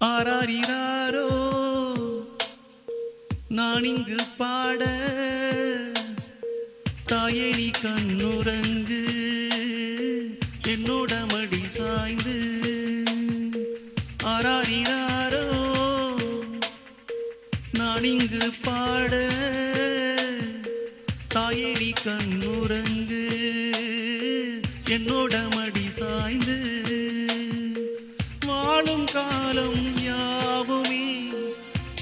ஆராரிராரோ நான் இங்கு பாட தாயே நீ கண்ணுறங்கு என்னோட மடி சாய்ந்து ஆராரிராரோ நான் இங்கு பாட தாயே நீ கண்ணுறங்கு என்னோட மடி சாய்ந்து வாழும் காலம் யாவுமே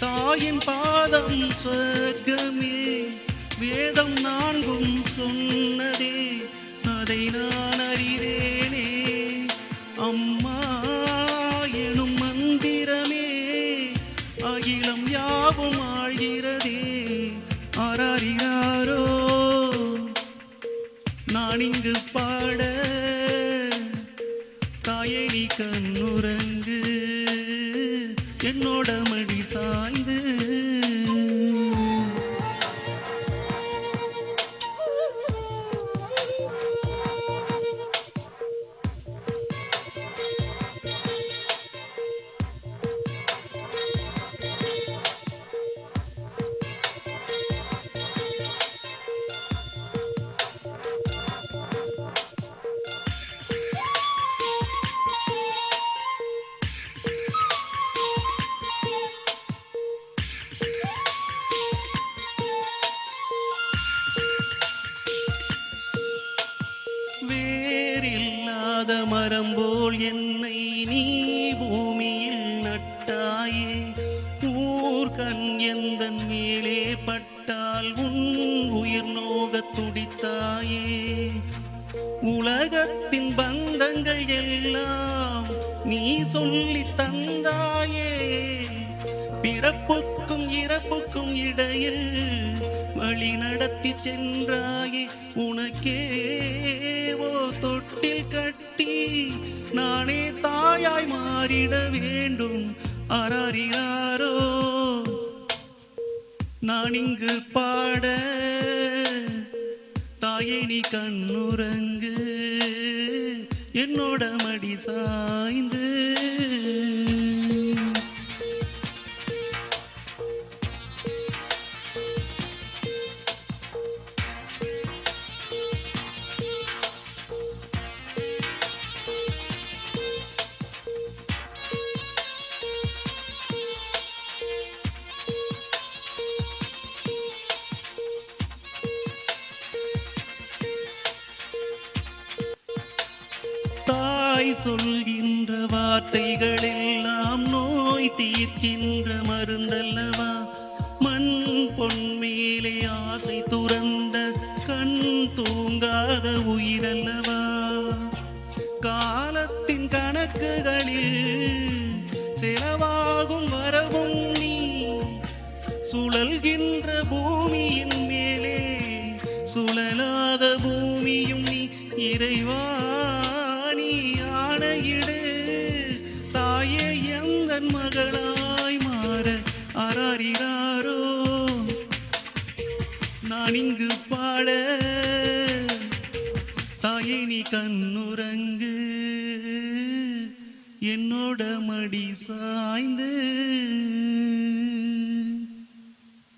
தாயின் பாதம் சொர்க்கமே வேதம் நான்கும் சொன்னதே அதை நான் அறிவேனே அம்மா எனும் மந்திரமே அகிலம் யாவும் ஆழ்கிறதே ஆராரிராரோ நான் இங்கு பாட தாயே நீ கண்ணுறங்கு என்னோட மடி சாய்ந்து வேறில்லாத மரம் போல் என்னை நீ பூமியில் நட்டாயே ஊர்கண் எந்தன் மேலே பட்டால் உன் உயிர் நோகத் துடித்தாயே உலகத்தின் பந்தங்கள் எல்லாம் நீ சொல்லி தந்தாயே பிறப்புக்கும் இறப்புக்கும் இடையில் வழி நடத்தி சென்றாயே உனக்கே ஓ தொட்டில் கட்டி நானே தாயாய் மாறிட வேண்டும் ஆராரிராரோ நான் இங்கு பாட தாயே நீ கண்ணுறங்கு என்னோட மடி சாய்ந்து தாய் சொல்கின்ற வார்த்தைகள் எல்லாம் நோய் தீர்க்கின்ற மருந்தல்லவா மண் பொன் மேலே ஆசை துறந்த கண் தூங்காத உயிரல்லவா காலத்தின் கணக்குகளில் செலவாகும் வரவும் நீ சுழல்கின்ற பூமியின் மேலே சுழலாத பூமியும் நீ இறைவா ஆணையிடு தாயே எந்தன் மகளாய் மாற ஆராரிராரோ நான் இங்கு பாட தாயே நீ கண்ணுறங்கு என்னோட மடி சாய்ந்து